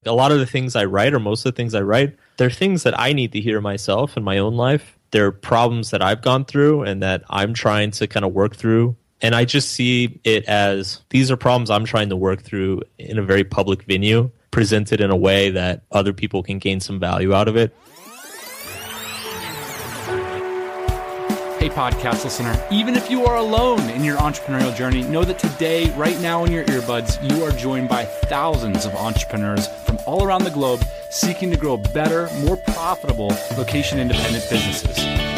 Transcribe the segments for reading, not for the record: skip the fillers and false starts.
A lot of the things I write, or most of the things I write, they're things that I need to hear myself in my own life. They're problems that I've gone through and that I'm trying to kind of work through. And I just see it as these are problems I'm trying to work through in a very public venue, presented in a way that other people can gain some value out of it. Hey, podcast listener, even if you are alone in your entrepreneurial journey, know that today, right now in your earbuds, you are joined by thousands of entrepreneurs from all around the globe seeking to grow better, more profitable, location-independent businesses.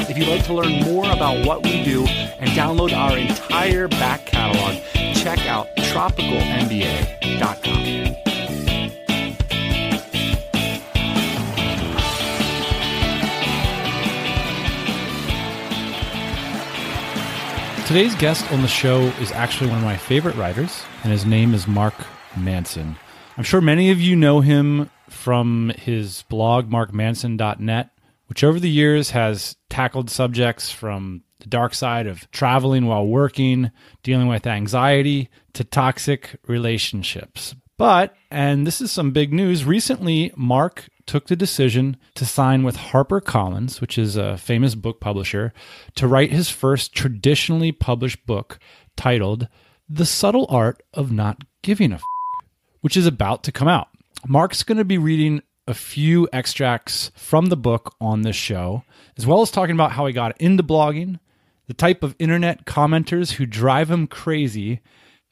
If you'd like to learn more about what we do and download our entire back catalog, check out tropicalmba.com. Today's guest on the show is actually one of my favorite writers, and his name is Mark Manson. I'm sure many of you know him from his blog, markmanson.net, which over the years has tackled subjects from the dark side of traveling while working, dealing with anxiety, to toxic relationships. But, and this is some big news, recently Mark took the decision to sign with Harper Collins, which is a famous book publisher, to write his first traditionally published book titled The Subtle Art of Not Giving a F***, which is about to come out. Mark's going to be reading a few extracts from the book on this show, as well as talking about how he got into blogging, the type of internet commenters who drive him crazy,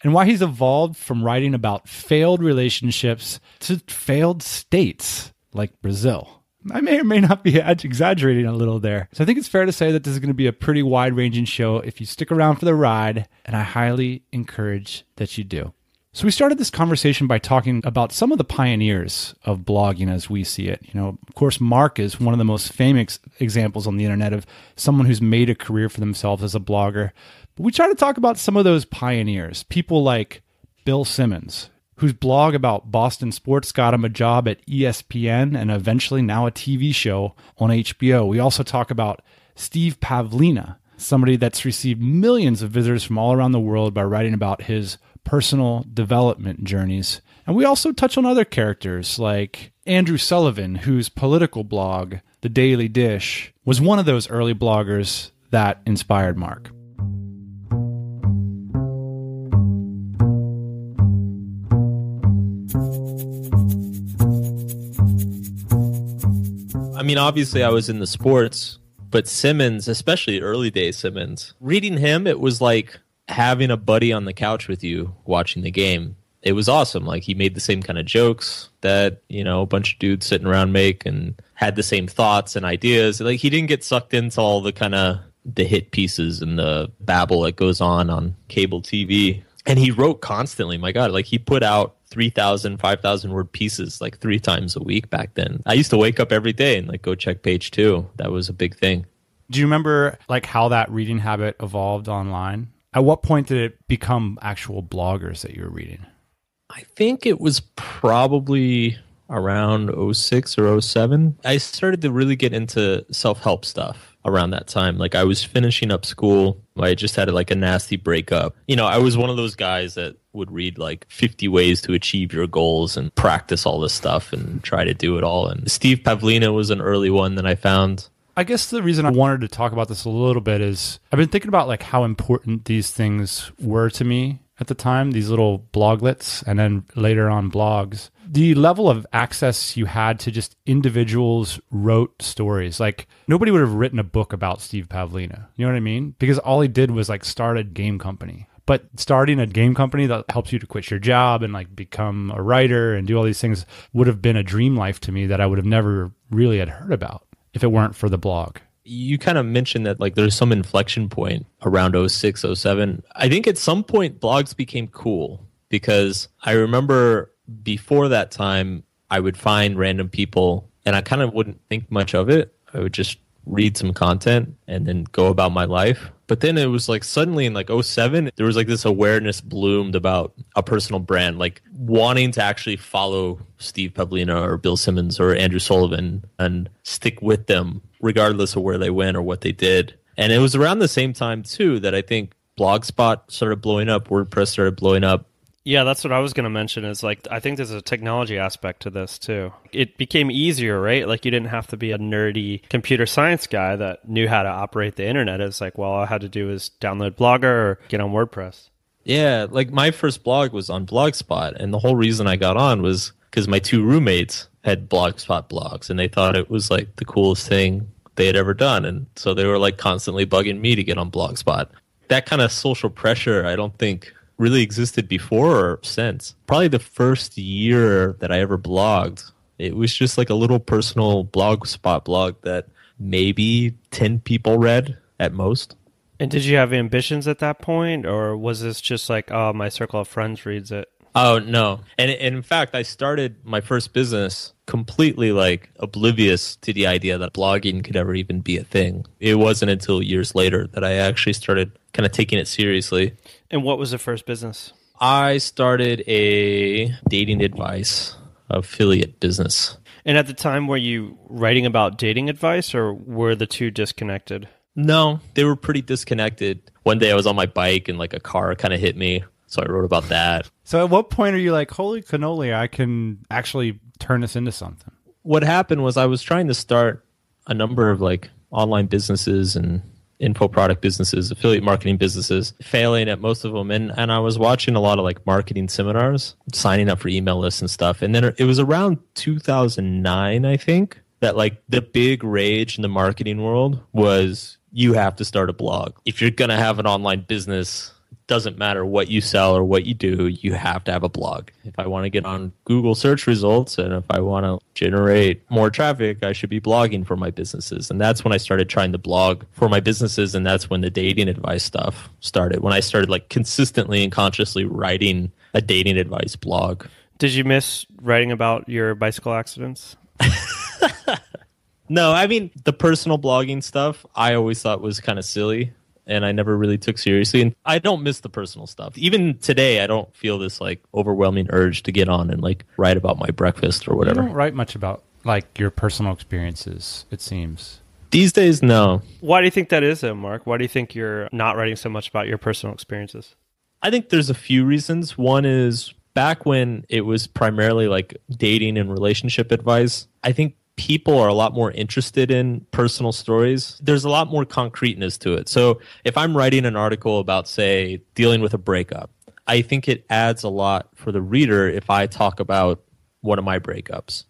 and why he's evolved from writing about failed relationships to failed states like Brazil. I may or may not be exaggerating a little there. So I think it's fair to say that this is going to be a pretty wide-ranging show if you stick around for the ride, and I highly encourage that you do. So we started this conversation by talking about some of the pioneers of blogging as we see it. You know, of course, Mark is one of the most famous examples on the internet of someone who's made a career for themselves as a blogger. But we try to talk about some of those pioneers, people like Bill Simmons, whose blog about Boston sports got him a job at ESPN and eventually now a TV show on HBO. We also talk about Steve Pavlina, somebody that's received millions of visitors from all around the world by writing about his personal development journeys. And we also touch on other characters like Andrew Sullivan, whose political blog, The Daily Dish, was one of those early bloggers that inspired Mark. I mean, obviously I was in the sports, but Simmons, especially early days Simmons, reading him, it was like having a buddy on the couch with you watching the game. It was awesome. Like, he made the same kind of jokes that, you know, a bunch of dudes sitting around make and had the same thoughts and ideas. Like, he didn't get sucked into all the kind of the hit pieces and the babble that goes on cable TV. And he wrote constantly. My God, like, he put out 3,000, 5,000 word pieces like 3 times a week back then. I used to wake up every day and like go check page 2. That was a big thing. Do you remember like how that reading habit evolved online? At what point did it become actual bloggers that you were reading? I think it was probably around 06 or 07. I started to really get into self-help stuff around that time. Like, I was finishing up school. I just had like a nasty breakup. You know, I was one of those guys that would read like 50 ways to achieve your goals and practice all this stuff and try to do it all. And Steve Pavlina was an early one that I found. I guess the reason I wanted to talk about this a little bit is I've been thinking about like how important these things were to me at the time, these little bloglets, and then later on blogs. The level of access you had to just individuals wrote stories. Like, nobody would have written a book about Steve Pavlina. You know what I mean? Because all he did was like start a game company. But starting a game company that helps you to quit your job and like become a writer and do all these things would have been a dream life to me that I would have never really had heard about if it weren't for the blog. You kind of mentioned that like there's some inflection point around 06, 07. I think at some point blogs became cool because I remember before that time, I would find random people and I kind of wouldn't think much of it. I would just read some content and then go about my life. But then it was like suddenly in like 07, there was like this awareness bloomed about a personal brand, like wanting to actually follow Steve Pavlina or Bill Simmons or Andrew Sullivan and stick with them regardless of where they went or what they did. And it was around the same time too that I think Blogspot started blowing up, WordPress started blowing up. Yeah, that's what I was going to mention is like, I think there's a technology aspect to this too. It became easier, right? Like you didn't have to be a nerdy computer science guy that knew how to operate the internet. It's like, well, all I had to do is download Blogger or get on WordPress. Yeah, like my first blog was on Blogspot, and the whole reason I got on was because my two roommates had Blogspot blogs, and they thought it was like the coolest thing they had ever done, and so they were like constantly bugging me to get on Blogspot. That kind of social pressure, I don't think really existed before or since. Probably the first year that I ever blogged, it was just like a little personal Blogspot blog that maybe 10 people read at most. And did you have ambitions at that point, or was this just like, oh, my circle of friends reads it? Oh, no. And in fact, I started my first business completely like oblivious to the idea that blogging could ever even be a thing. It wasn't until years later that I actually started kind of taking it seriously. And what was the first business? I started a dating advice affiliate business. And at the time, were you writing about dating advice, or were the two disconnected? No, they were pretty disconnected. One day I was on my bike and like a car kind of hit me. So I wrote about that. So at what point are you like, holy cannoli, I can actually turn this into something? What happened was I was trying to start a number of like online businesses and info product businesses, affiliate marketing businesses, failing at most of them. And I was watching a lot of like marketing seminars, signing up for email lists and stuff. And then it was around 2009, I think, that like the big rage in the marketing world was you have to start a blog. If you're going to have an online business, doesn't matter what you sell or what you do, you have to have a blog. If I want to get on Google search results and if I want to generate more traffic, I should be blogging for my businesses. And that's when I started trying to blog for my businesses, and that's when the dating advice stuff started. When I started like consistently and consciously writing a dating advice blog. Did you miss writing about your bicycle accidents? No, I mean, the personal blogging stuff I always thought was kind of silly, and I never really took seriously. And I don't miss the personal stuff. Even today, I don't feel this like overwhelming urge to get on and like write about my breakfast or whatever. You don't write much about like your personal experiences, it seems. These days, no. Why do you think that is, though, Mark? Why do you think you're not writing so much about your personal experiences? I think there's a few reasons. One is back when it was primarily like dating and relationship advice, I think people are a lot more interested in personal stories. There's a lot more concreteness to it. So if I'm writing an article about, say, dealing with a breakup, I think it adds a lot for the reader if I talk about one of my breakups.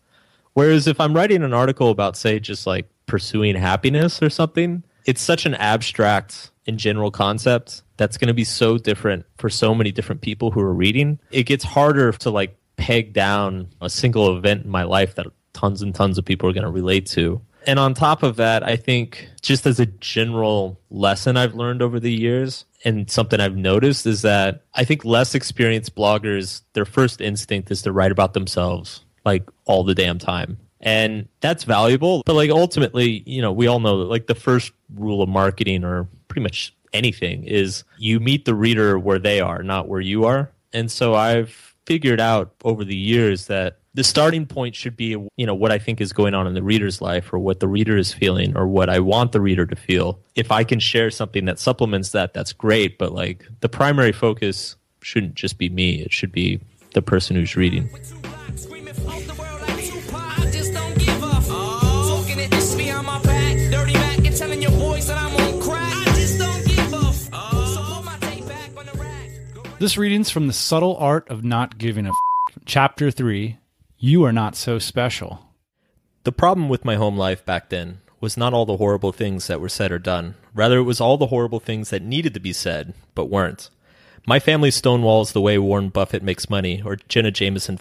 Whereas if I'm writing an article about, say, just like pursuing happiness or something, it's such an abstract and general concept that's going to be so different for so many different people who are reading. It gets harder to like peg down a single event in my life that tons and tons of people are going to relate to. And on top of that, I think just as a general lesson I've learned over the years and something I've noticed is that I think less experienced bloggers, their first instinct is to write about themselves like all the damn time. And that's valuable. But like ultimately, you know, we all know that like the first rule of marketing or pretty much anything is you meet the reader where they are, not where you are. And so I've figured out over the years that the starting point should be, you know, what I think is going on in the reader's life or what the reader is feeling or what I want the reader to feel. If I can share something that supplements that, that's great. But like the primary focus shouldn't just be me. It should be the person who's reading. This reading's from The Subtle Art of Not Giving a F***, Chapter 3, You Are Not So Special. The problem with my home life back then was not all the horrible things that were said or done. Rather, it was all the horrible things that needed to be said, but weren't. My family stonewalls the way Warren Buffett makes money, or Jenna Jameson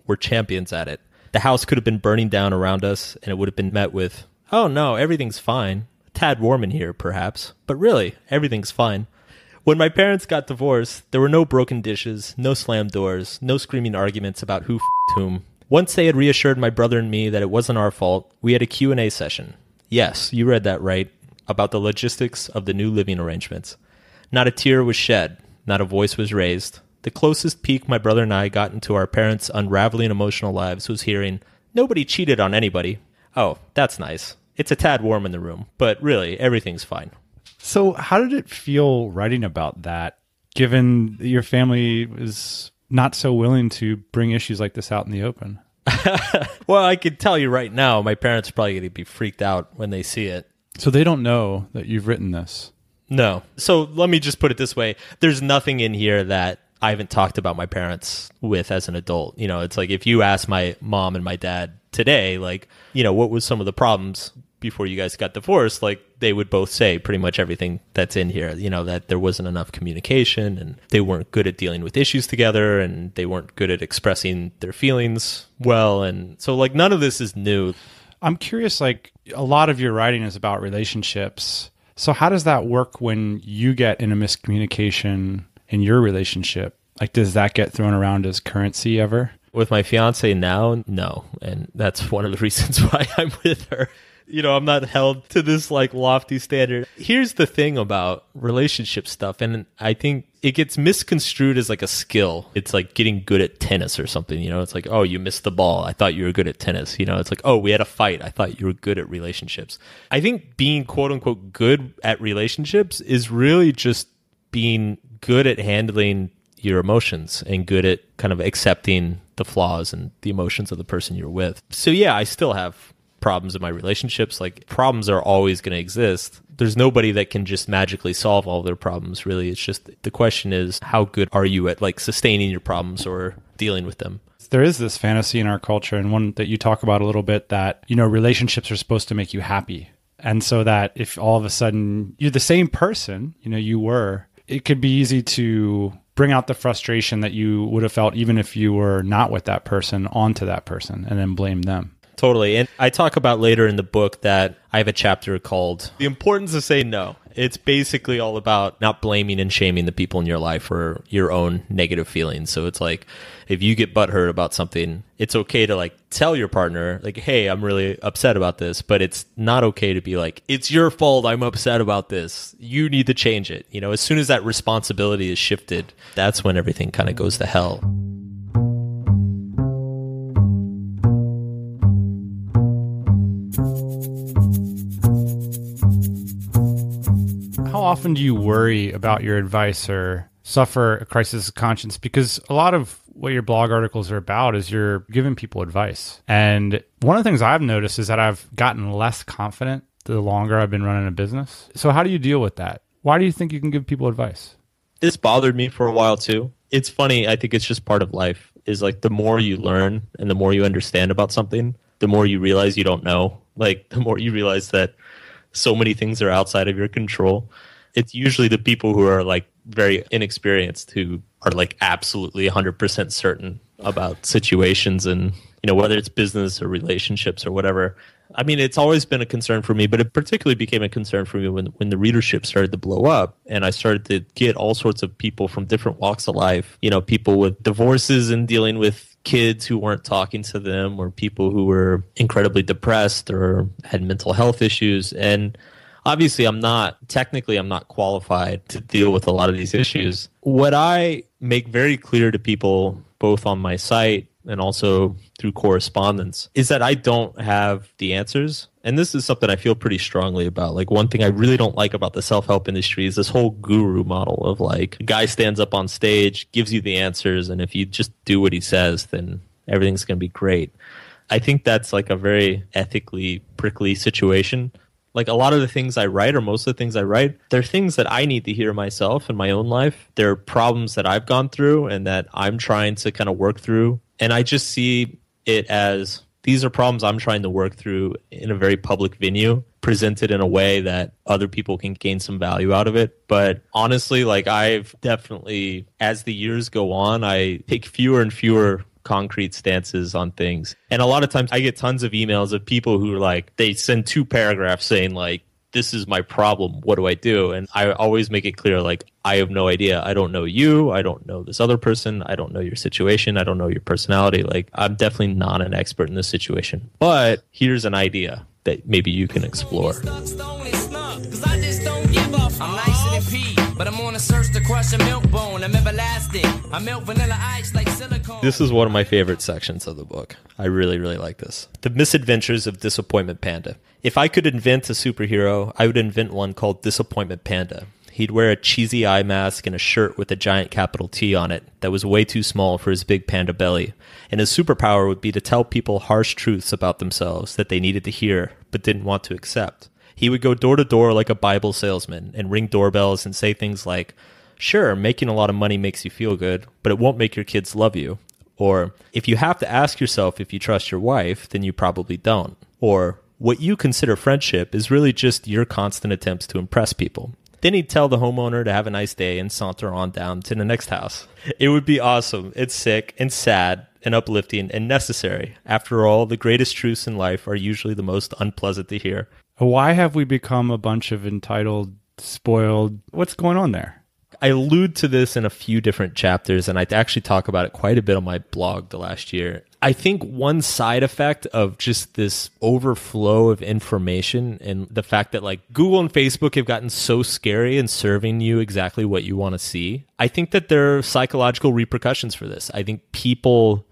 were champions at it. The house could have been burning down around us, and it would have been met with, oh no, everything's fine. A tad warm in here, perhaps. But really, everything's fine. When my parents got divorced, there were no broken dishes, no slammed doors, no screaming arguments about who f***ed whom. Once they had reassured my brother and me that it wasn't our fault, we had a Q&A session. Yes, you read that right, about the logistics of the new living arrangements. Not a tear was shed, not a voice was raised. The closest peek my brother and I got into our parents' unraveling emotional lives was hearing, nobody cheated on anybody. Oh, that's nice. It's a tad warm in the room, but really, everything's fine. So how did it feel writing about that, given your family was not so willing to bring issues like this out in the open? Well, I can tell you right now, my parents are probably going to be freaked out when they see it. So they don't know that you've written this? No. So let me just put it this way. There's nothing in here that I haven't talked about my parents with as an adult. You know, it's like if you ask my mom and my dad today, like, you know, what was some of the problems before you guys got divorced? Like, they would both say pretty much everything that's in here, you know, that there wasn't enough communication and they weren't good at dealing with issues together and they weren't good at expressing their feelings well. And so, like, none of this is new. I'm curious, like, a lot of your writing is about relationships. So how does that work when you get in a miscommunication in your relationship? Like, does that get thrown around as currency ever? With my fiance now, no. And that's one of the reasons why I'm with her. You know, I'm not held to this like lofty standard. Here's the thing about relationship stuff, and I think it gets misconstrued as like a skill. It's like getting good at tennis or something, you know? It's like, oh, you missed the ball. I thought you were good at tennis. You know, it's like, oh, we had a fight. I thought you were good at relationships. I think being quote unquote good at relationships is really just being good at handling your emotions and good at kind of accepting the flaws and the emotions of the person you're with. So yeah, I still have problems in my relationships. Like, problems are always going to exist. There's nobody that can just magically solve all their problems, really. It's just the question is, how good are you at like sustaining your problems or dealing with them? There is this fantasy in our culture, and one that you talk about a little bit, that, you know, relationships are supposed to make you happy. And so that if all of a sudden you're the same person, you know, you were, it could be easy to bring out the frustration that you would have felt even if you were not with that person onto that person and then blame them. Totally. And I talk about later in the book that I have a chapter called The Importance of Saying No. It's basically all about not blaming and shaming the people in your life for your own negative feelings. So it's like, if you get butthurt about something, it's okay to like tell your partner, like, hey, I'm really upset about this, but it's not okay to be like, it's your fault, I'm upset about this, you need to change it. You know, as soon as that responsibility is shifted, that's when everything kind of goes to hell. How often do you worry about your advice or suffer a crisis of conscience? Because a lot of what your blog articles are about is you're giving people advice. And one of the things I've noticed is that I've gotten less confident the longer I've been running a business. So how do you deal with that? Why do you think you can give people advice? This bothered me for a while too. It's funny. I think it's just part of life, is like the more you learn and the more you understand about something, the more you realize you don't know. Like, the more you realize that so many things are outside of your control. It's usually the people who are like very inexperienced who are like absolutely 100% certain about situations, and, you know, whether it's business or relationships or whatever. I mean, it's always been a concern for me, but it particularly became a concern for me when the readership started to blow up and I started to get all sorts of people from different walks of life, you know, people with divorces and dealing with kids who weren't talking to them, or people who were incredibly depressed or had mental health issues. And obviously, I'm not qualified to deal with a lot of these issues. What I make very clear to people, both on my site and also through correspondence, is that I don't have the answers. And this is something I feel pretty strongly about. Like, one thing I really don't like about the self-help industry is this whole guru model of like, a guy stands up on stage, gives you the answers, and if you just do what he says, then everything's going to be great. I think that's like a very ethically prickly situation. Like, a lot of the things I write, or most of the things I write, they're things that I need to hear myself in my own life. They're problems that I've gone through and that I'm trying to kind of work through. And I just see it as, these are problems I'm trying to work through in a very public venue, presented in a way that other people can gain some value out of it. But honestly, like, I've definitely, as the years go on, I take fewer and fewer concrete stances on things. And a lot of times I get tons of emails of people who are like, they send 2 paragraphs saying like, this is my problem, what do I do? And I always make it clear, like, I have no idea. I don't know you. I don't know this other person. I don't know your situation. I don't know your personality. Like, I'm definitely not an expert in this situation. But here's an idea that maybe you can explore. But I'm on a search to crush a milk bone. I'm everlasting. I melt vanilla ice like silicone. This is one of my favorite sections of the book. I really, really like this. The Misadventures of Disappointment Panda. If I could invent a superhero, I would invent one called Disappointment Panda. He'd wear a cheesy eye mask and a shirt with a giant capital T on it that was way too small for his big panda belly. And his superpower would be to tell people harsh truths about themselves that they needed to hear but didn't want to accept. He would go door to door like a Bible salesman and ring doorbells and say things like, "Sure, making a lot of money makes you feel good, but it won't make your kids love you." Or, "If you have to ask yourself if you trust your wife, then you probably don't." Or, "What you consider friendship is really just your constant attempts to impress people." Then he'd tell the homeowner to have a nice day and saunter on down to the next house. It would be awesome. It's sick and sad and uplifting and necessary. After all, the greatest truths in life are usually the most unpleasant to hear. Why have we become a bunch of entitled, spoiled? What's going on there? I allude to this in a few different chapters, and I actually talk about it quite a bit on my blog the last year. I think one side effect of just this overflow of information and the fact that like Google and Facebook have gotten so scary in serving you exactly what you want to see, I think that there are psychological repercussions for this. I think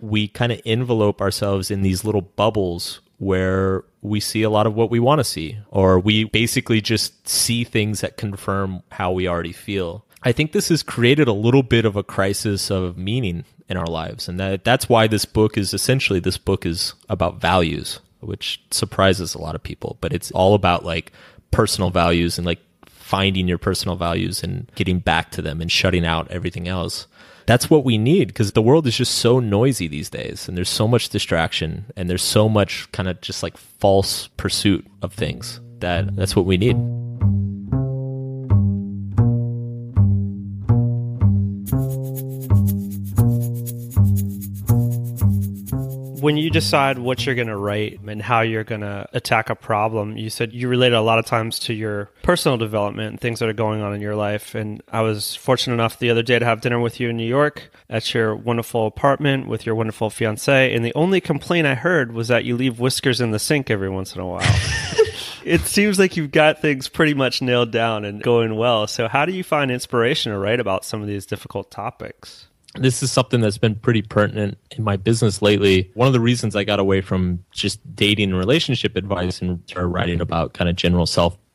we kind of envelope ourselves in these little bubbles where we see a lot of what we want to see, or we basically just see things that confirm how we already feel. I think this has created a little bit of a crisis of meaning in our lives. And that's why this book is about values, which surprises a lot of people. But it's all about like personal values and like finding your personal values and getting back to them and shutting out everything else. That's what we need, because the world is just so noisy these days, and there's so much distraction, and there's so much kind of just like false pursuit of things that's what we need. When you decide what you're going to write and how you're going to attack a problem, you said you relate it a lot of times to your personal development and things that are going on in your life. And I was fortunate enough the other day to have dinner with you in New York at your wonderful apartment with your wonderful fiance. And the only complaint I heard was that you leave whiskers in the sink every once in a while. It seems like you've got things pretty much nailed down and going well. So how do you find inspiration to write about some of these difficult topics? This is something that's been pretty pertinent in my business lately. One of the reasons I got away from just dating and relationship advice and started writing about kind of general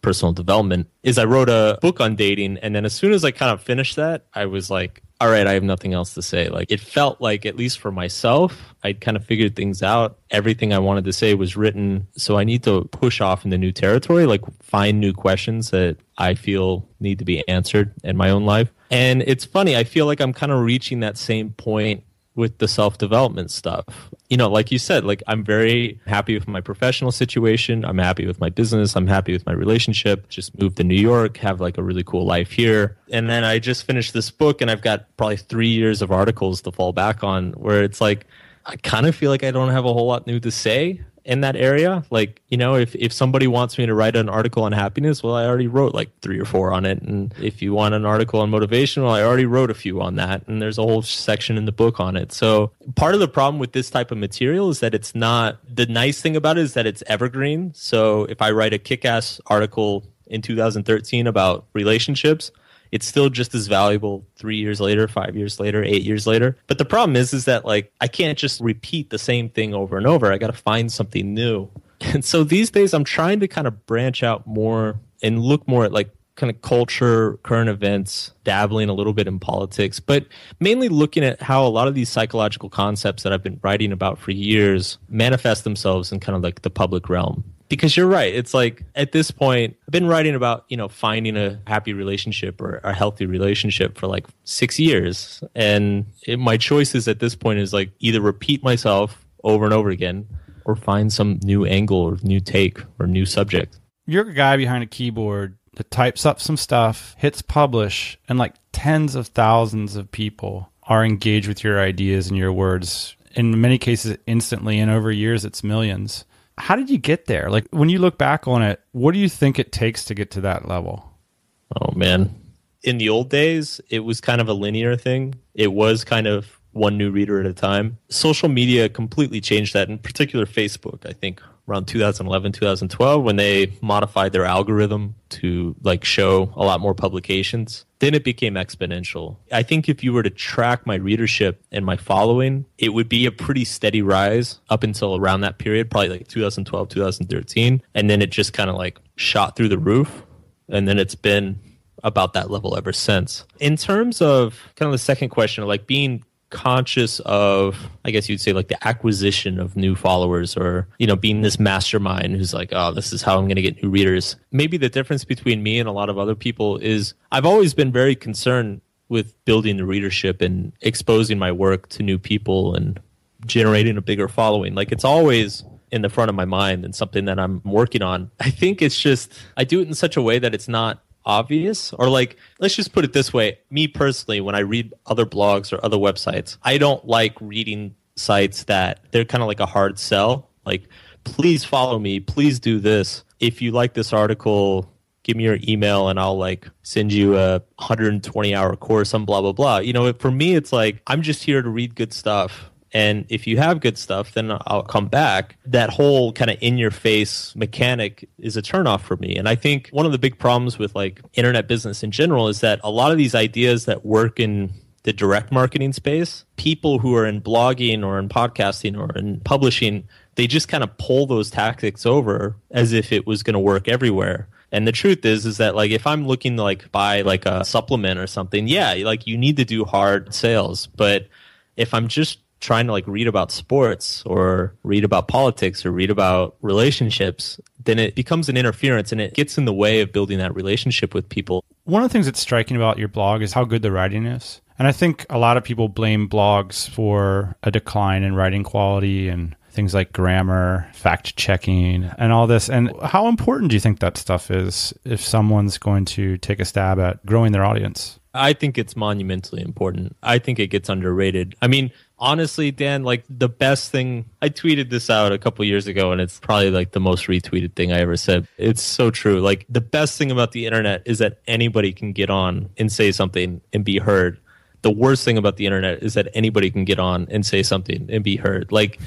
personal development is I wrote a book on dating. And then as soon as I kind of finished that, I was like, all right, I have nothing else to say. Like, it felt like, at least for myself, I'd kind of figured things out. Everything I wanted to say was written. So I need to push off into new territory, like find new questions that I feel need to be answered in my own life. And it's funny, I feel like I'm kind of reaching that same point with the self-development stuff. You know, like you said, like I'm very happy with my professional situation. I'm happy with my business. I'm happy with my relationship. Just moved to New York, have like a really cool life here. And then I just finished this book and I've got probably 3 years of articles to fall back on where it's like, I kind of feel like I don't have a whole lot new to say in that area. Like, you know, if somebody wants me to write an article on happiness, well, I already wrote like 3 or 4 on it. And if you want an article on motivation, well, I already wrote a few on that. And there's a whole section in the book on it. So part of the problem with this type of material is that it's not, the nice thing about it is that it's evergreen. So if I write a kick-ass article in 2013 about relationships, it's still just as valuable 3 years later, 5 years later, 8 years later. But the problem is that like I can't just repeat the same thing over and over. I got to find something new. And so these days I'm trying to kind of branch out more and look more at like kind of culture, current events, dabbling a little bit in politics, but mainly looking at how a lot of these psychological concepts that I've been writing about for years manifest themselves in kind of like the public realm. Because you're right. It's like at this point, I've been writing about, you know, finding a happy relationship or a healthy relationship for like 6 years. And my choices at this point is like either repeat myself over and over again or find some new angle or new take or new subject. You're a guy behind a keyboard that types up some stuff, hits publish, and like tens of thousands of people are engaged with your ideas and your words. In many cases, instantly, and over years, it's millions. How did you get there? Like when you look back on it, what do you think it takes to get to that level? Oh, man. In the old days, it was kind of a linear thing. It was kind of one new reader at a time. Social media completely changed that, in particular Facebook, I think around 2011, 2012, when they modified their algorithm to like show a lot more publications. Then it became exponential. I think if you were to track my readership and my following, it would be a pretty steady rise up until around that period, probably like 2012, 2013. And then it just kind of like shot through the roof. And then it's been about that level ever since. In terms of kind of the second question, like being conscious of, I guess you'd say, like the acquisition of new followers, or, being this mastermind who's like, oh, this is how I'm going to get new readers. Maybe the difference between me and a lot of other people is I've always been very concerned with building the readership and exposing my work to new people and generating a bigger following. Like, it's always in the front of my mind and something that I'm working on. I think it's just, I do it in such a way that it's not obvious, or like, let's just put it this way. Me personally, when I read other blogs or other websites, I don't like reading sites that they're kind of like a hard sell. Like, please follow me, please do this. If you like this article, give me your email and I'll like send you a 120-hour course on blah, blah, blah. For me, it's like, I'm just here to read good stuff. And if you have good stuff, then I'll come back. That whole kind of in-your-face mechanic is a turnoff for me. And I think one of the big problems with like internet business in general is that a lot of these ideas that work in the direct marketing space, people who are in blogging or in podcasting or in publishing, they just kind of pull those tactics over as if it was going to work everywhere. And the truth is that like if I'm looking to like buy like a supplement or something, yeah, like you need to do hard sales. But if I'm just trying to like read about sports or read about politics or read about relationships, then it becomes an interference and it gets in the way of building that relationship with people. One of the things that's striking about your blog is how good the writing is. And I think a lot of people blame blogs for a decline in writing quality and things like grammar, fact checking, and all this. And how important do you think that stuff is if someone's going to take a stab at growing their audience? I think it's monumentally important. I think it gets underrated. I mean, honestly, Dan, like the best thing, I tweeted this out a couple years ago and it's probably like the most retweeted thing I ever said. It's so true. Like the best thing about the internet is that anybody can get on and say something and be heard. The worst thing about the internet is that anybody can get on and say something and be heard. Like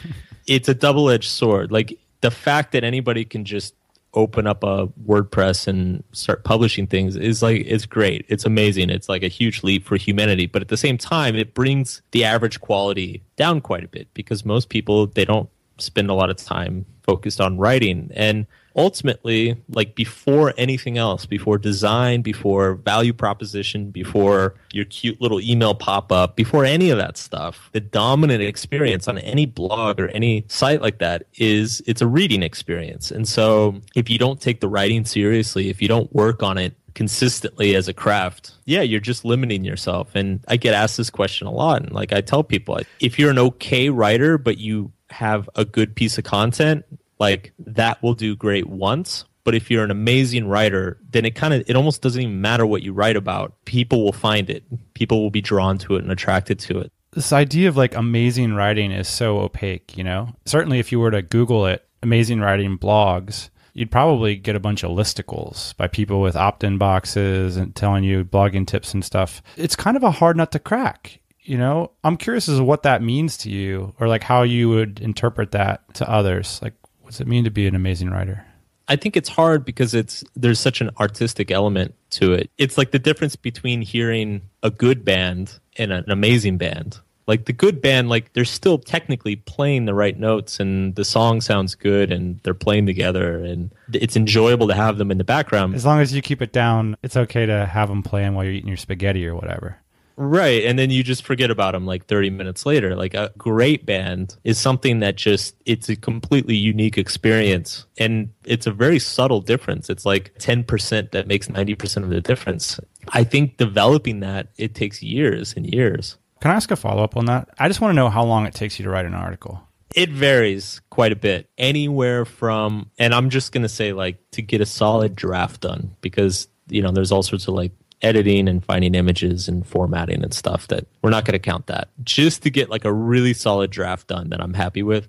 it's a double-edged sword. Like the fact that anybody can just open up a WordPress and start publishing things is like, it's great. It's amazing. It's like a huge leap for humanity. But at the same time, it brings the average quality down quite a bit because most people, they don't spend a lot of time focused on writing. And ultimately, like before anything else, before design, before value proposition, before your cute little email pop-up, before any of that stuff, the dominant experience on any blog or any site like that is it's a reading experience. And so if you don't take the writing seriously, if you don't work on it consistently as a craft, yeah, you're just limiting yourself. And I get asked this question a lot. And like I tell people, if you're an okay writer, but you have a good piece of content, like that will do great once. But if you're an amazing writer, then it almost doesn't even matter what you write about. People will find it. People will be drawn to it and attracted to it. This idea of like amazing writing is so opaque, Certainly if you were to Google it, amazing writing blogs, you'd probably get a bunch of listicles by people with opt-in boxes and telling you blogging tips and stuff. It's kind of a hard nut to crack. I'm curious as to what that means to you, or like how you would interpret that to others. Like, what does it mean to be an amazing writer? I think it's hard because there's such an artistic element to it. It's like the difference between hearing a good band and an amazing band. Like the good band, like they're still technically playing the right notes and the song sounds good and they're playing together and it's enjoyable to have them in the background. As long as you keep it down, it's okay to have them playing while you're eating your spaghetti or whatever. Right. And then you just forget about them like 30 minutes later. Like a great band is something that it's a completely unique experience. And it's a very subtle difference. It's like 10% that makes 90% of the difference. I think developing that, it takes years and years. Can I ask a follow-up on that? I just want to know how long it takes you to write an article. It varies quite a bit. Anywhere from, and I'm just going to say like to get a solid draft done because, there's all sorts of like editing and finding images and formatting and stuff that we're not going to count that. Just to get like a really solid draft done that I'm happy with,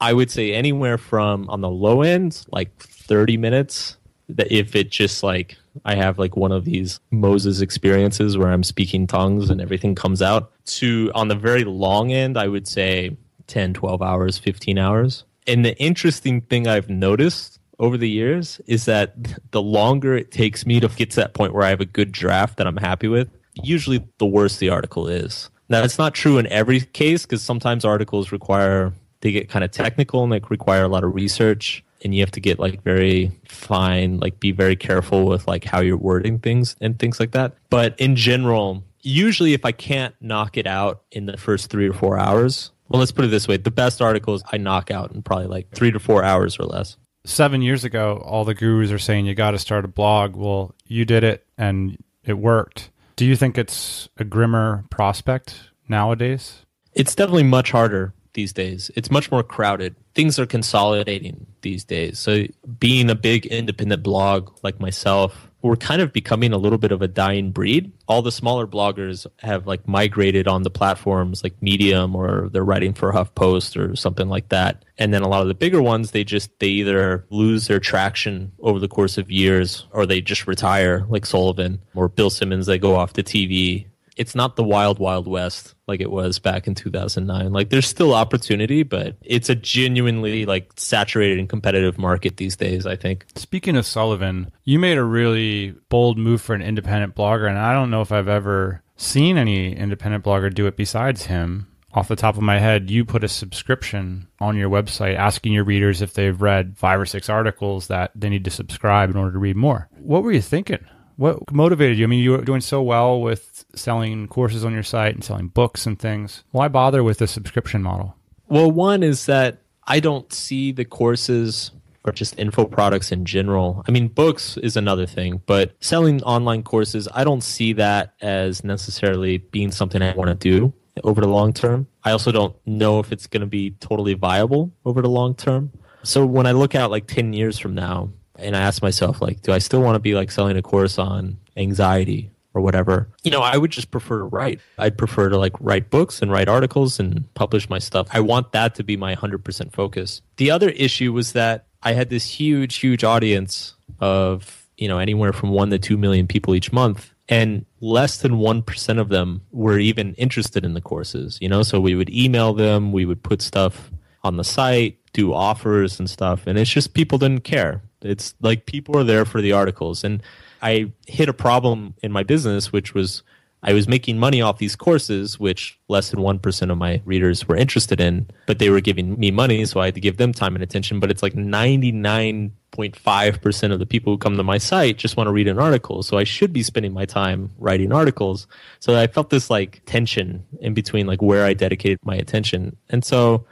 I would say anywhere from on the low end, like 30 minutes, that if it just like, I have like one of these Moses experiences where I'm speaking tongues and everything comes out, to on the very long end, I would say 10, 12 hours, 15 hours. And the interesting thing I've noticed over the years is that the longer it takes me to get to that point where I have a good draft that I'm happy with, usually the worse the article is. Now, it's not true in every case because sometimes articles they get kind of technical and they require a lot of research. and you have to get like very fine, like be very careful with like how you're wording things and things like that. But in general, usually if I can't knock it out in the first 3 or 4 hours, well, let's put it this way. The best articles I knock out in probably like 3 to 4 hours or less. 7 years ago, all the gurus are saying you got to start a blog. Well, you did it and it worked. Do you think it's a grimmer prospect nowadays? It's definitely much harder these days. It's much more crowded. Things are consolidating these days. So being a big independent blog like myself, we're kind of becoming a little bit of a dying breed. All the smaller bloggers have like migrated on the platforms like Medium, or they're writing for HuffPost or something like that. And then a lot of the bigger ones, they either lose their traction over the course of years, or they just retire like Sullivan or Bill Simmons. They go off the TV. It's not the wild, wild west like it was back in 2009. Like there's still opportunity, but it's a genuinely like saturated and competitive market these days, I think. Speaking of Sullivan, you made a really bold move for an independent blogger, and I don't know if I've ever seen any independent blogger do it besides him. Off the top of my head, you put a subscription on your website asking your readers if they've read 5 or 6 articles that they need to subscribe in order to read more. What were you thinking? What motivated you? I mean, you were doing so well with selling courses on your site and selling books and things. Why bother with the subscription model? Well, one is that I don't see the courses or just info products in general. I mean, books is another thing, but selling online courses, I don't see that as necessarily being something I want to do over the long term. I also don't know if it's going to be totally viable over the long term. So when I look out like 10 years from now, and I ask myself, like, do I still want to be like selling a course on anxiety or whatever? You know, I would just prefer to write. I'd prefer to like write books and write articles and publish my stuff. I want that to be my 100% focus. The other issue was that I had this huge, huge audience of, you know, anywhere from 1 to 2 million people each month. And less than 1% of them were even interested in the courses, you know? So we would email them, we would put stuff on the site, do offers and stuff. And it's just people didn't care. It's like people are there for the articles. And I hit a problem in my business, which was I was making money off these courses, which less than 1% of my readers were interested in, but they were giving me money, so I had to give them time and attention. But it's like 99.5% of the people who come to my site just want to read an article. So I should be spending my time writing articles. So I felt this like tension in between like where I dedicated my attention. And so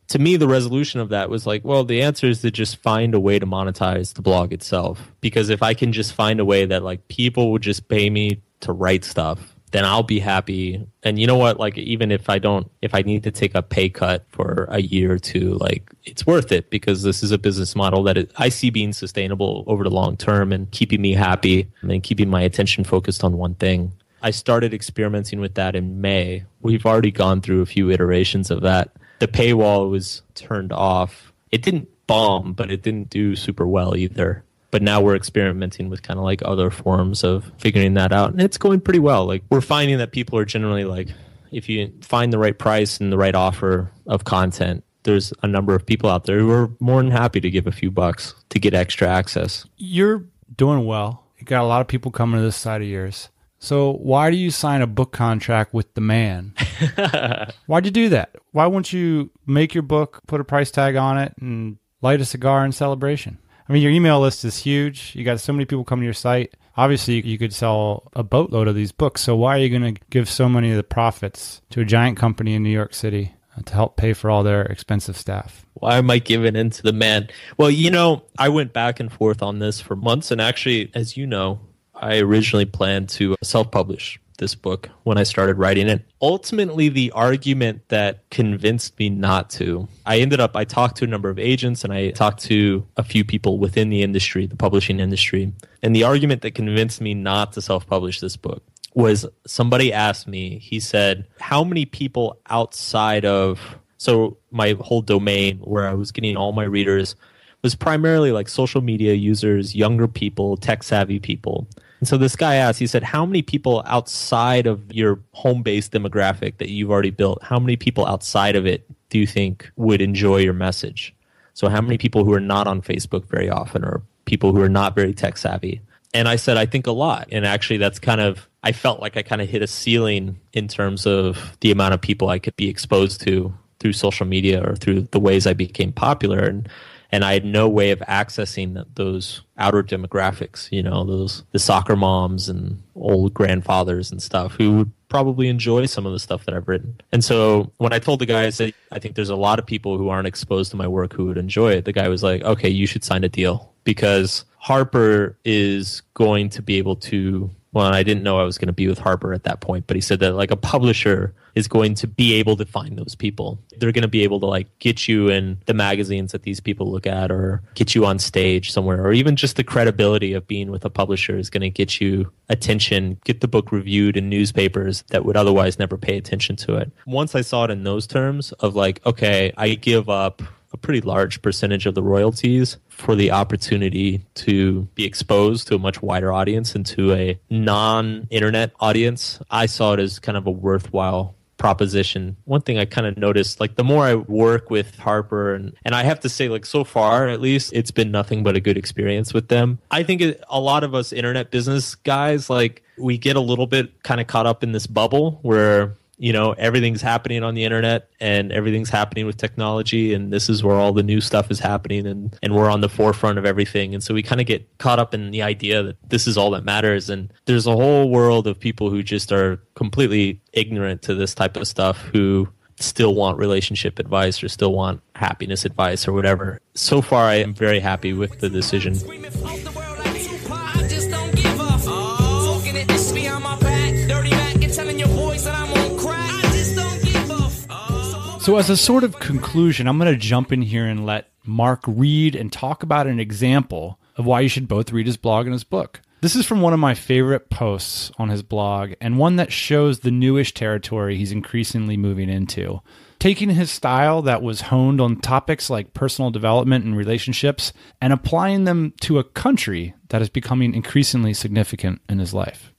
to me, the resolution of that was like, well, the answer is to just find a way to monetize the blog itself. Because if I can just find a way that like people would just pay me to write stuff, then I'll be happy. And you know what? Like, even if I need to take a pay cut for a year or two, like it's worth it, because this is a business model that I see being sustainable over the long term and keeping me happy and keeping my attention focused on one thing. I started experimenting with that in May. We've already gone through a few iterations of that. The paywall was turned off. It didn't bomb, but it didn't do super well either. But now we're experimenting with kind of like other forms of figuring that out. And it's going pretty well. Like, we're finding that people are generally like, if you find the right price and the right offer of content, there's a number of people out there who are more than happy to give a few bucks to get extra access. You're doing well. You got a lot of people coming to this side of yours. So why do you sign a book contract with the man? Why'd you do that? Why won't you make your book, put a price tag on it, and light a cigar in celebration? I mean, your email list is huge. You got so many people coming to your site. Obviously, you could sell a boatload of these books. So why are you going to give so many of the profits to a giant company in New York City to help pay for all their expensive staff? Why am I giving in to the man? Well, you know, I went back and forth on this for months. And actually, as you know, I originally planned to self-publish this book when I started writing it. Ultimately, the argument that convinced me not to, I talked to a number of agents and I talked to a few people within the industry, the publishing industry. And the argument that convinced me not to self-publish this book was somebody asked me, he said, how many people outside of, so my whole domain where I was getting all my readers was primarily like social media users, younger people, tech-savvy people. And so this guy asked, he said, how many people outside of your home-based demographic that you've already built, how many people outside of it do you think would enjoy your message? So how many people who are not on Facebook very often, or people who are not very tech-savvy? And I said, I think a lot. And actually that's I felt like I kind of hit a ceiling in terms of the amount of people I could be exposed to through social media or through the ways I became popular. And I had no way of accessing those outer demographics, the soccer moms and old grandfathers and stuff who would probably enjoy some of the stuff that I've written. And so when I told the guy, I said, I think there's a lot of people who aren't exposed to my work who would enjoy it. The guy was like, okay, you should sign a deal, because Harper is going to be able to, well, I didn't know I was going to be with Harper at that point, but he said that like a publisher is going to be able to find those people. They're going to be able to like get you in the magazines that these people look at, or get you on stage somewhere, or even just the credibility of being with a publisher is going to get you attention, get the book reviewed in newspapers that would otherwise never pay attention to it. Once I saw it in those terms of like, okay, I give up a pretty large percentage of the royalties for the opportunity to be exposed to a much wider audience and to a non-internet audience, I saw it as kind of a worthwhile proposition. One thing I kind of noticed, like the more I work with Harper, and I have to say, like so far at least, it's been nothing but a good experience with them. I think a lot of us internet business guys, like we get a little bit kind of caught up in this bubble where everything's happening on the internet and everything's happening with technology, and this is where all the new stuff is happening, and we're on the forefront of everything. And so we kind of get caught up in the idea that this is all that matters. And there's a whole world of people who just are completely ignorant to this type of stuff, who still want relationship advice or still want happiness advice or whatever. So far, I am very happy with the decision. So as a sort of conclusion, I'm going to jump in here and let Mark read and talk about an example of why you should both read his blog and his book. This is from one of my favorite posts on his blog, and one that shows the newish territory he's increasingly moving into. Taking his style that was honed on topics like personal development and relationships and applying them to a country that is becoming increasingly significant in his life.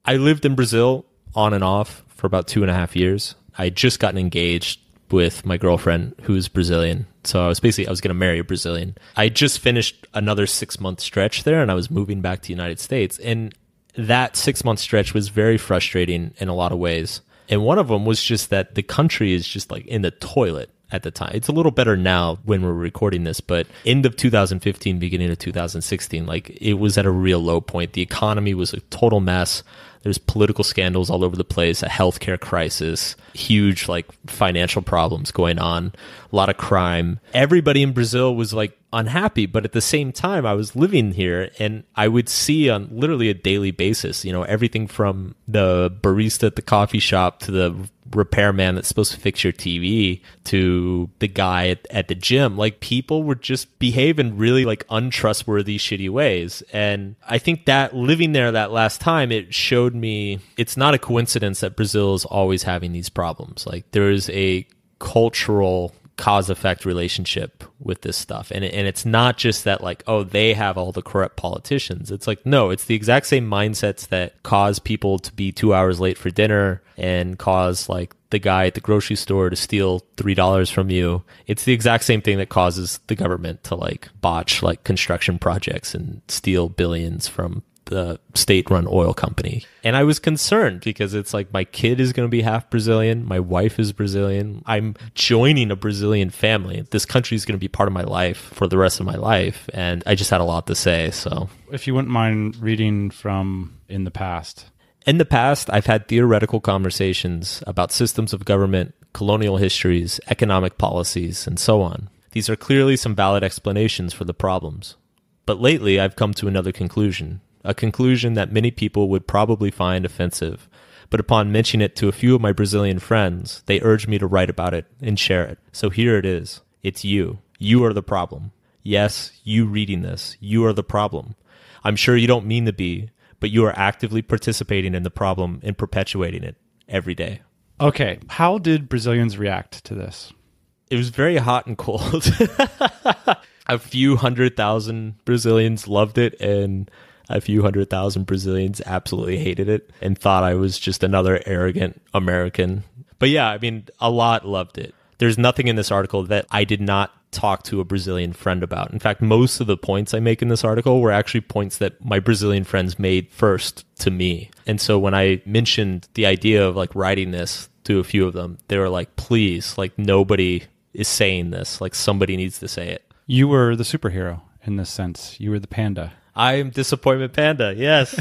I lived in Brazil on and off for about 2.5 years. I had just gotten engaged with my girlfriend, who is Brazilian. So I was going to marry a Brazilian. I just finished another 6-month stretch there, and I was moving back to the United States. And that 6-month stretch was very frustrating in a lot of ways. And one of them was just that the country is just like in the toilet at the time. It's a little better now when we're recording this, but end of 2015, beginning of 2016, like it was at a real low point. The economy was a total mess. There's political scandals all over the place, a healthcare crisis, huge like financial problems going on, a lot of crime. Everybody in Brazil was like unhappy, but at the same time, I was living here and I would see on literally a daily basis, everything from the barista at the coffee shop to the repairman that's supposed to fix your TV to the guy at the gym. Like people were just behaving really like untrustworthy, shitty ways. And I think that living there that last time, it showed me it's not a coincidence that Brazil is always having these problems. Like there is a cultural cause-effect relationship with this stuff. And it's not just that like, oh, they have all the corrupt politicians. It's like, no, it's the exact same mindsets that cause people to be 2 hours late for dinner and cause like the guy at the grocery store to steal $3 from you. It's the exact same thing that causes the government to like botch like construction projects and steal billions from the state-run oil company. And I was concerned because it's like my kid is going to be half Brazilian. My wife is Brazilian. I'm joining a Brazilian family. This country is going to be part of my life for the rest of my life. And I just had a lot to say. So if you wouldn't mind reading from in the past. In the past, I've had theoretical conversations about systems of government, colonial histories, economic policies, and so on. These are clearly some valid explanations for the problems. But lately, I've come to another conclusion. A conclusion that many people would probably find offensive, but upon mentioning it to a few of my Brazilian friends, they urged me to write about it and share it. So here it is. It's you. You are the problem. Yes, you reading this. You are the problem. I'm sure you don't mean to be, but you are actively participating in the problem and perpetuating it every day. Okay, how did Brazilians react to this? It was very hot and cold. A few 100,000 Brazilians loved it, and a few 100,000 Brazilians absolutely hated it and thought I was just another arrogant American. But yeah, I mean, a lot loved it. There's nothing in this article that I did not talk to a Brazilian friend about. In fact, most of the points I make in this article were actually points that my Brazilian friends made first to me. And so when I mentioned the idea of like writing this to a few of them, they were like, please, like nobody is saying this. Like somebody needs to say it. You were the superhero in this sense. You were the panda. I am Disappointment Panda, yes.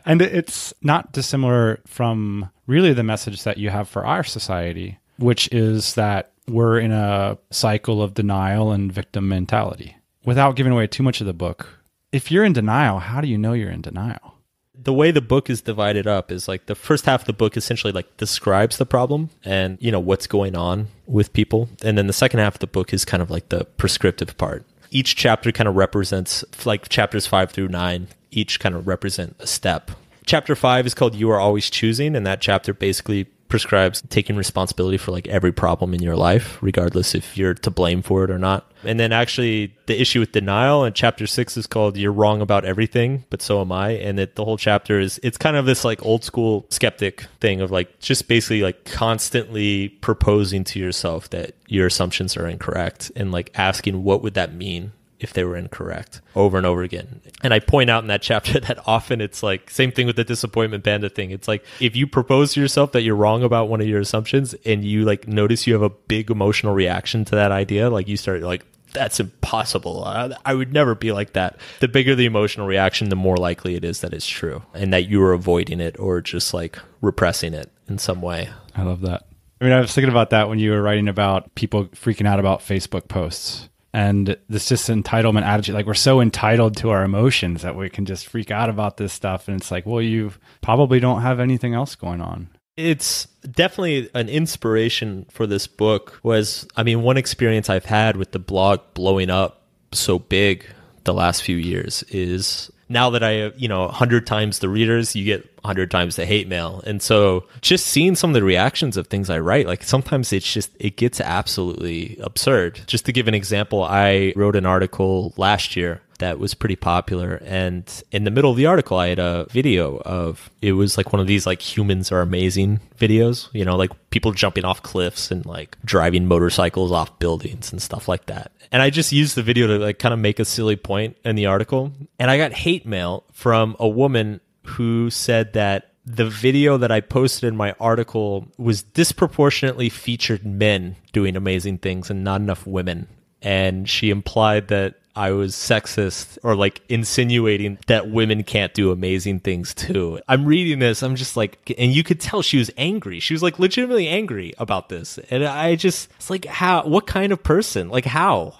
And it's not dissimilar from really the message that you have for our society, which is that we're in a cycle of denial and victim mentality. Without giving away too much of the book, if you're in denial, how do you know you're in denial? The way the book is divided up is like the first half of the book essentially like describes the problem and, you know, what's going on with people. And then the second half of the book is kind of like the prescriptive part. Each chapter kind of represents, like chapters 5 through 9, each kind of represent a step. Chapter 5 is called You Are Always Choosing, and that chapter basically prescribes taking responsibility for like every problem in your life, regardless if you're to blame for it or not. And then actually the issue with denial in chapter 6 is called You're Wrong About Everything, but so am I. And the whole chapter is, it's kind of this like old school skeptic thing of like just basically like constantly proposing to yourself that your assumptions are incorrect and like asking what would that mean if they were incorrect over and over again. And I point out in that chapter that often it's like, same thing with the Disappointment Panda thing. It's like, if you propose to yourself that you're wrong about one of your assumptions and you like notice you have a big emotional reaction to that idea, like you start like, that's impossible. I would never be like that. The bigger the emotional reaction, the more likely it is that it's true and that you are avoiding it or just like repressing it in some way. I love that. I mean, I was thinking about that when you were writing about people freaking out about Facebook posts. And this just entitlement attitude, like we're so entitled to our emotions that we can just freak out about this stuff. And it's like, well, you probably don't have anything else going on. It's definitely an inspiration for this book was, I mean, one experience I've had with the blog blowing up so big the last few years is now that I have, 100 times the readers, you get 100 times the hate mail. And so just seeing some of the reactions of things I write, like sometimes it gets absolutely absurd. Just to give an example, I wrote an article last year that was pretty popular. And in the middle of the article, I had a video of, it was like one of these like humans are amazing videos, like people jumping off cliffs and like driving motorcycles off buildings and stuff like that. And I just used the video to like kind of make a silly point in the article. And I got hate mail from a woman who said that the video that I posted in my article was disproportionately featured men doing amazing things and not enough women. And she implied that I was sexist or like insinuating that women can't do amazing things too. I'm reading this, I'm just like, and you could tell she was angry. She was like legitimately angry about this. And I just, it's like, how, what kind of person? Like how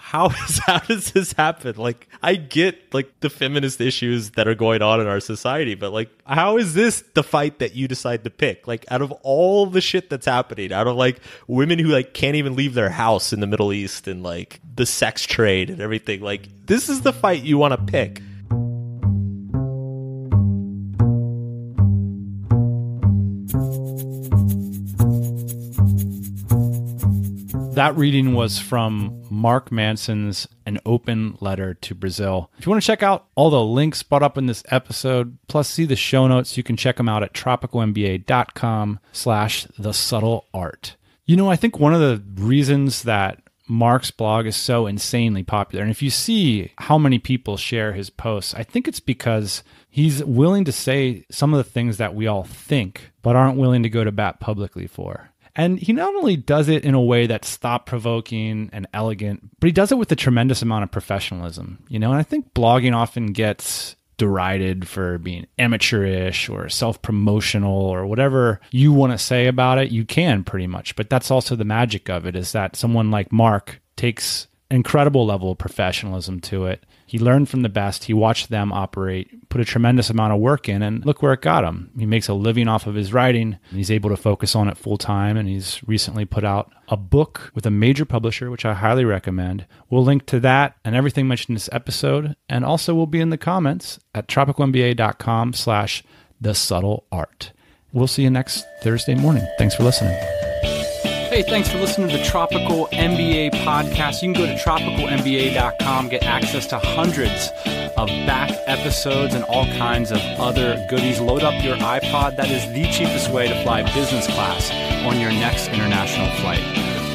does this happen? Like I get like the feminist issues that are going on in our society, but like, how is this the fight that you decide to pick? Like out of all the shit that's happening, out of like women who like can't even leave their house in the Middle East and like the sex trade and everything, like this is the fight you want to pick. That reading was from Mark Manson's An Open Letter to Brazil. If you want to check out all the links brought up in this episode, plus see the show notes, you can check them out at tropicalmba.com/thesubtleart. I think one of the reasons that Mark's blog is so insanely popular, and if you see how many people share his posts, I think it's because he's willing to say some of the things that we all think, but aren't willing to go to bat publicly for. And he not only does it in a way that's thought-provoking and elegant, but he does it with a tremendous amount of professionalism. And I think blogging often gets derided for being amateurish or self-promotional or whatever you want to say about it. You can pretty much, but that's also the magic of it, is that someone like Mark takes an incredible level of professionalism to it. He learned from the best. He watched them operate, put a tremendous amount of work in, and look where it got him. He makes a living off of his writing, and he's able to focus on it full time, and he's recently put out a book with a major publisher, which I highly recommend. We'll link to that and everything mentioned in this episode, and also will be in the comments at tropicalmba.com/thesubtleart. We'll see you next Thursday morning. Thanks for listening. Hey, thanks for listening to the Tropical MBA podcast. You can go to tropicalmba.com, get access to hundreds of back episodes and all kinds of other goodies. Load up your iPod. That is the cheapest way to fly business class on your next international flight.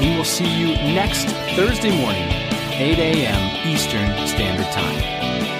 We will see you next Thursday morning, 8 a.m. Eastern Standard Time.